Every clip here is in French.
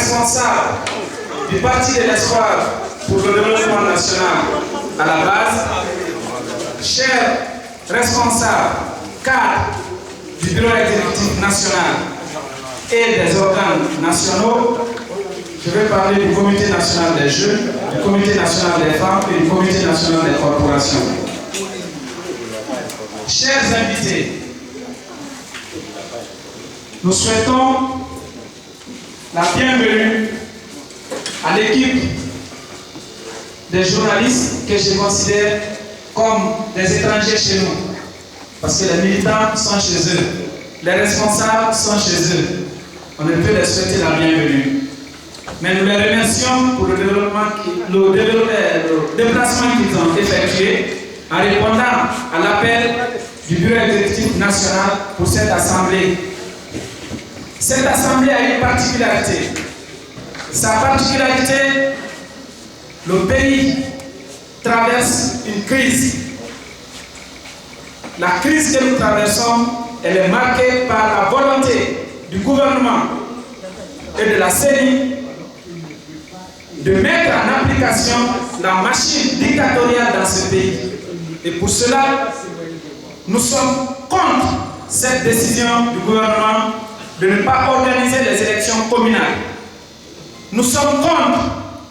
responsables du Parti de l'Espoir pour le développement national à la base, chers responsables cadres du bureau exécutif national et des organes nationaux, je vais parler du Comité national des jeunes, du Comité national des femmes et du Comité national des corporations. Chers invités, nous souhaitons la bienvenue à l'équipe des journalistes que je considère comme des étrangers chez nous. Parce que les militants sont chez eux, les responsables sont chez eux. On ne peut les souhaiter la bienvenue. Mais nous les remercions pour le déplacement qu'ils ont effectué en répondant à l'appel du bureau exécutif national pour cette assemblée. Cette assemblée a une particularité. Sa particularité, le pays traverse une crise. La crise que nous traversons, elle est marquée par la volonté du gouvernement et de la CENI de mettre en application la machine dictatoriale dans ce pays. Et pour cela, nous sommes contre cette décision du gouvernement de ne pas organiser les élections communales. Nous sommes contre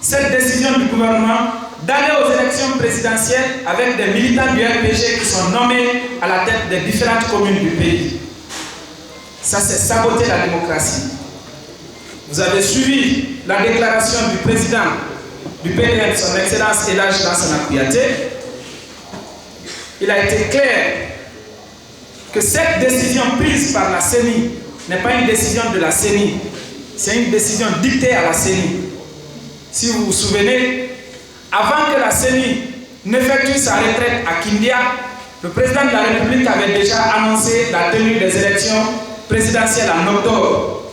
cette décision du gouvernement d'aller aux élections présidentielles avec des militants du RPG qui sont nommés à la tête des différentes communes du pays. Ça, c'est saboter la démocratie. Vous avez suivi la déclaration du président du PDN, son Excellence Elhadji Lansana Kouyaté. Il a été clair que cette décision prise par la CENI n'est pas une décision de la CENI, c'est une décision dictée à la CENI. Si vous vous souvenez, avant que la CENI n'effectue sa retraite à Kindia, le président de la République avait déjà annoncé la tenue des élections présidentielles en octobre.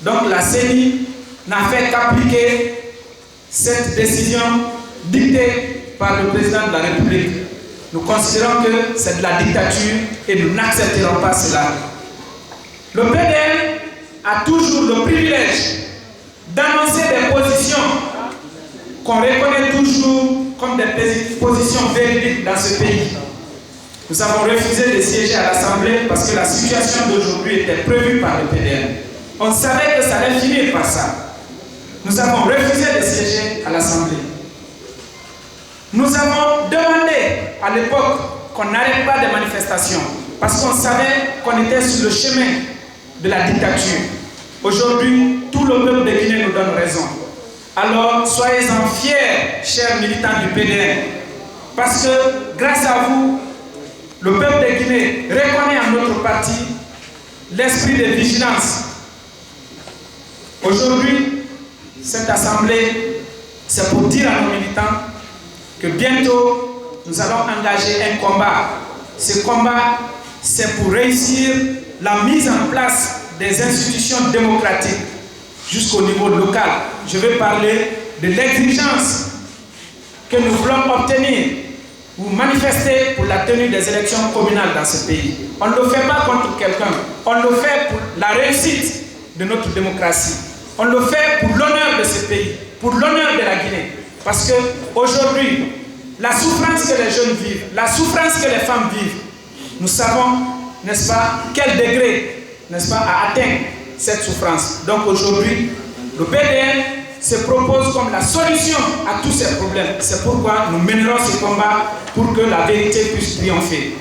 Donc la CENI n'a fait qu'appliquer cette décision dictée par le président de la République. Nous considérons que c'est de la dictature et nous n'accepterons pas cela. Le PDN a toujours le privilège d'annoncer des positions qu'on reconnaît toujours comme des positions véridiques dans ce pays. Nous avons refusé de siéger à l'Assemblée parce que la situation d'aujourd'hui était prévue par le PDN. On savait que ça allait finir par ça. Nous avons refusé de siéger à l'Assemblée. Nous avons demandé à l'époque qu'on n'arrête pas des manifestations parce qu'on savait qu'on était sur le chemin de la dictature. Aujourd'hui, tout le peuple de Guinée nous donne raison. Alors, soyez-en fiers, chers militants du PDN, parce que grâce à vous, le peuple de Guinée reconnaît en notre parti l'esprit de vigilance. Aujourd'hui, cette assemblée, c'est pour dire à nos militants que bientôt, nous allons engager un combat. Ce combat, c'est pour réussir la mise en place des institutions démocratiques jusqu'au niveau local. Je vais parler de l'exigence que nous voulons obtenir ou manifester pour la tenue des élections communales dans ce pays. On ne le fait pas contre quelqu'un, on le fait pour la réussite de notre démocratie. On le fait pour l'honneur de ce pays, pour l'honneur de la Guinée. Parce qu'aujourd'hui, la souffrance que les jeunes vivent, la souffrance que les femmes vivent, nous savons, n'est-ce pas, quel degré, n'est-ce pas, a atteint cette souffrance. Donc aujourd'hui, le PDN se propose comme la solution à tous ces problèmes. C'est pourquoi nous mènerons ce combat pour que la vérité puisse triompher.